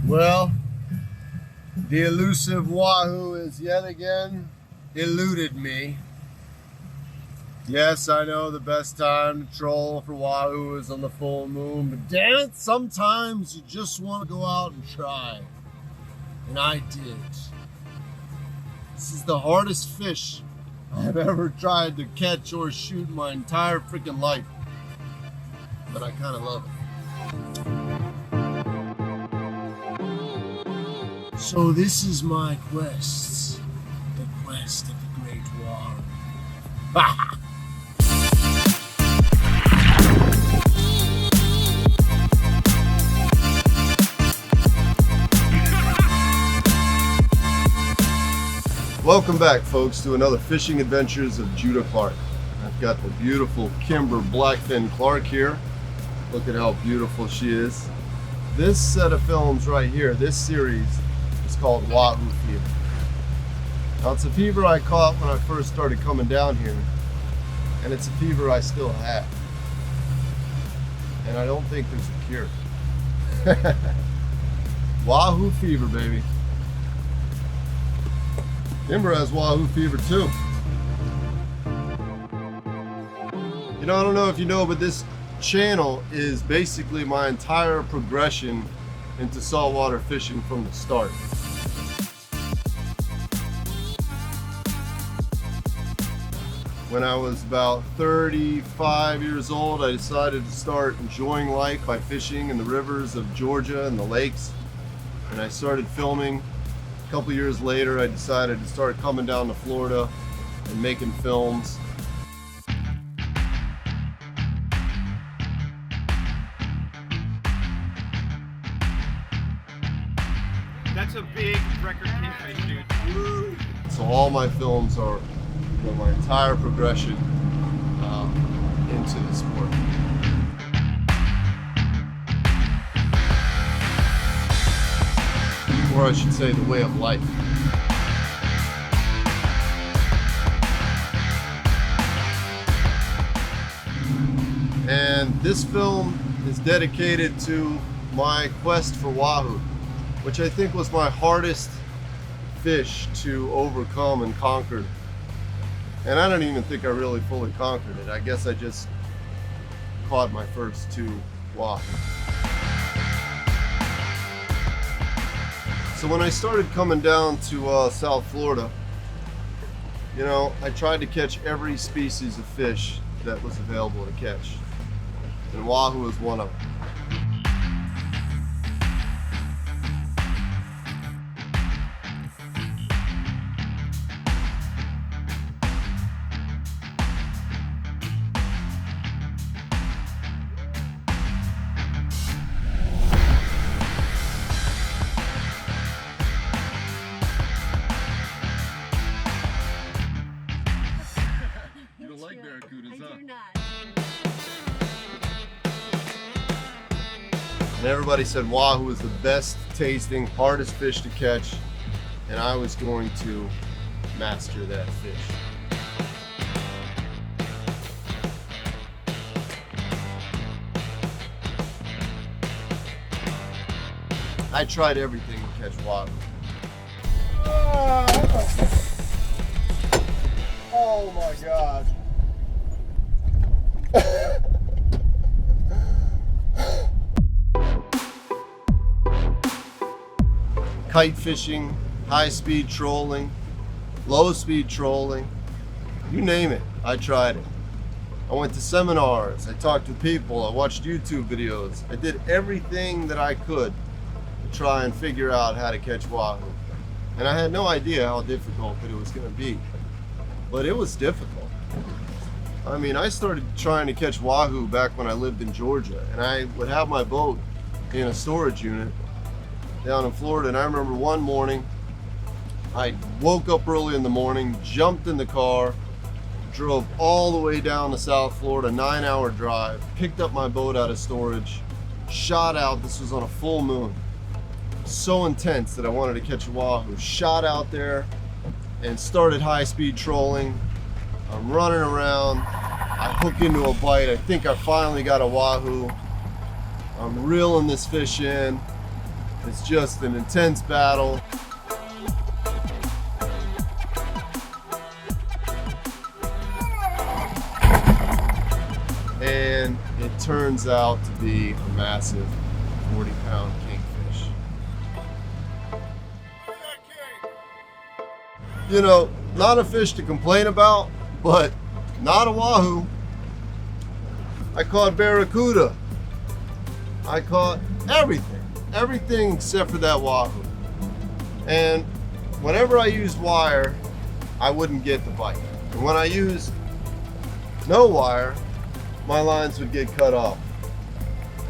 Well, the elusive wahoo has yet again eluded me. Yes, I know the best time to troll for wahoo is on the full moon, but damn it, sometimes you just want to go out and try. And I did. This is the hardest fish I've ever tried to catch or shoot in my entire freaking life. But I kind of love it. So this is my quest. The quest of the great wahoo. Welcome back, folks, to another Fishing Adventures of Judah Clark. I've got the beautiful Kimber Blackfin Clark here. Look at how beautiful she is. This set of films right here, this series, is called WAHOO Fever. Now, it's a fever I caught when I first started coming down here, and it's a fever I still have. And I don't think there's a cure. WAHOO Fever, baby. Kimber has WAHOO Fever too. You know, I don't know if you know, but this channel is basically my entire progression into saltwater fishing from the start. When I was about 35 years old, I decided to start enjoying life by fishing in the rivers of Georgia and the lakes, and I started filming. A couple years later, I decided to start coming down to Florida and making films. That's a big record kingfish, dude. Woo. So all my films are my entire progression into the sport. Or I should say, the way of life. And this film is dedicated to my quest for wahoo, which I think was my hardest fish to overcome and conquer. And I don't even think I really fully conquered it. I guess I just caught my first 2 wahoo. So when I started coming down to South Florida, you know, I tried to catch every species of fish that was available to catch. And wahoo was one of them. And everybody said wahoo was the best tasting, hardest fish to catch, and I was going to master that fish. I tried everything to catch wahoo. Oh my God. Kite fishing, high-speed trolling, low-speed trolling, you name it, I tried it. I went to seminars, I talked to people, I watched YouTube videos. I did everything that I could to try and figure out how to catch wahoo. And I had no idea how difficult it was going to be, but it was difficult. I mean, I started trying to catch wahoo back when I lived in Georgia, and I would have my boat in a storage unit down in Florida. And I remember one morning, I woke up early in the morning, jumped in the car, drove all the way down to South Florida, 9-hour drive, picked up my boat out of storage, shot out. This was on a full moon. So intense that I wanted to catch a wahoo. Shot out there and started high-speed trolling. I'm running around, I hook into a bite. I think I finally got a wahoo. I'm reeling this fish in, It's just an intense battle. And it turns out to be a massive 40-pound kingfish. You know, not a fish to complain about, but not a wahoo. I caught barracuda. I caught everything except for that wahoo. And whenever I used wire, I wouldn't get the bite. And when I used no wire, my lines would get cut off.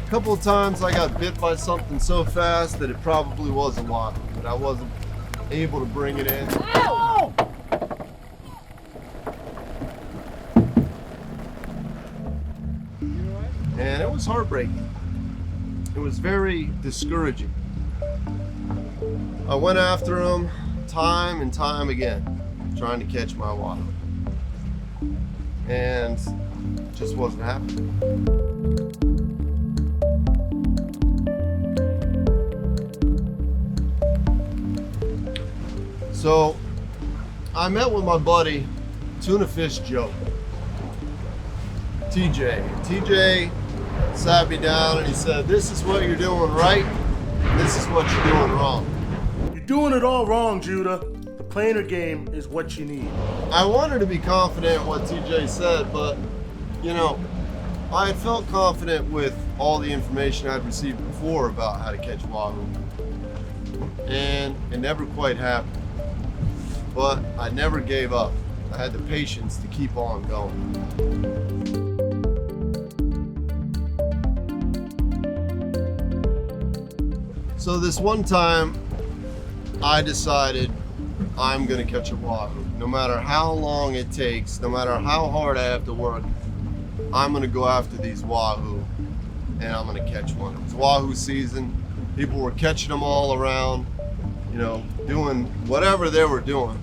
A couple of times I got bit by something so fast that it probably was a wahoo, but I wasn't able to bring it in. Ow! And it was heartbreaking. It was very discouraging. I went after him time and time again, trying to catch my wahoo. And it just wasn't happening. So I met with my buddy, Tuna Fish Joe, TJ. TJ sat me down and he said, this is what you're doing right, and this is what you're doing wrong. You're doing it all wrong, Judah. The planer game is what you need. I wanted to be confident in what TJ said, but, you know, I had felt confident with all the information I'd received before about how to catch wahoo, and it never quite happened. But I never gave up. I had the patience to keep on going. So this one time, I decided I'm gonna catch a wahoo. No matter how long it takes, no matter how hard I have to work, I'm gonna go after these wahoo and I'm gonna catch one. It was wahoo season. People were catching them all around, you know, doing whatever they were doing.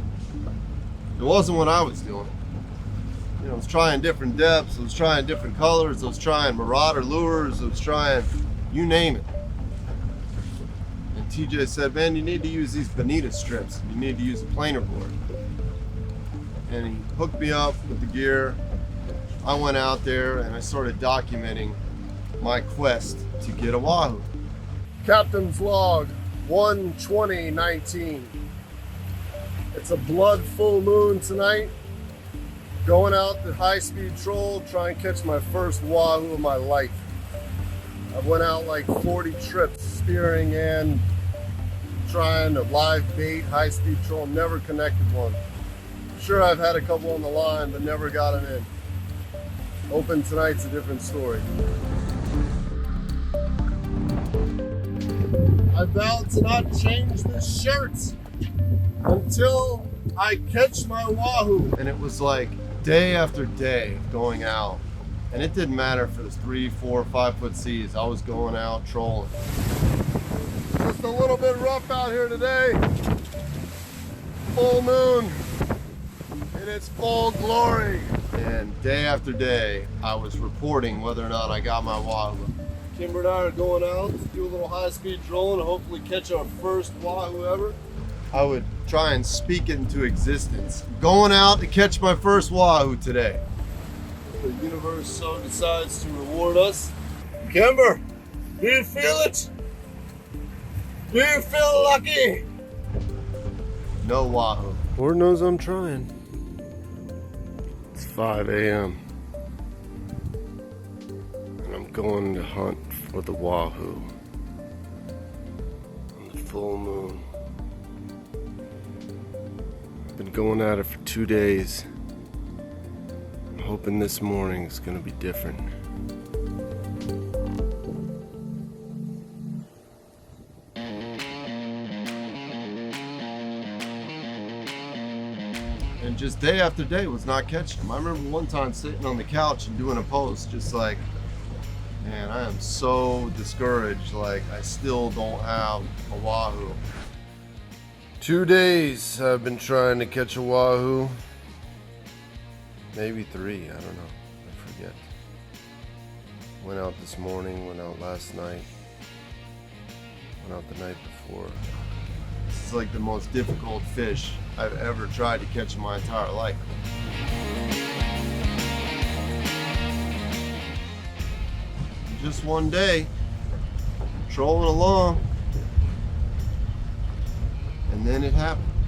It wasn't what I was doing. You know, I was trying different depths, I was trying different colors, I was trying marauder lures, I was trying, you name it. And TJ said, man, you need to use these bonita strips. You need to use a planer board. And he hooked me up with the gear. I went out there and I started documenting my quest to get a wahoo. Captain's log, 1/20/19. It's a blood full moon tonight. Going out the high-speed troll, trying to catch my first wahoo of my life. I went out like 40 trips, spearing and trying to live bait, high-speed troll, never connected one. Sure, I've had a couple on the line, but never got it in. Open tonight's a different story. I vowed to not change this shirt until I catch my wahoo. And it was like day after day of going out. And it didn't matter if it was 3, 4, 5 foot seas. I was going out trolling. Just a little bit rough out here today. Full moon in its full glory. And day after day, I was reporting whether or not I got my wahoo. Kimber and I are going out to do a little high-speed trolling and hopefully catch our first wahoo ever. I would try and speak it into existence. Going out to catch my first wahoo today. The universe so decides to reward us. Kimber, do you feel it? Do you feel lucky? No wahoo. Lord knows I'm trying. It's 5 a.m. and I'm going to hunt for the wahoo on the full moon. I've been going at it for 2 days. I'm hoping this morning is going to be different. And just day after day was not catching them. I remember one time sitting on the couch and doing a post just like, man, I am so discouraged. Like, I still don't have a wahoo. 2 days I've been trying to catch a wahoo. Maybe 3, I don't know. I forget. Went out this morning, went out last night. Went out the night before. This is like the most difficult fish I've ever tried to catch in my entire life. Just one day, trolling along, and then it happened.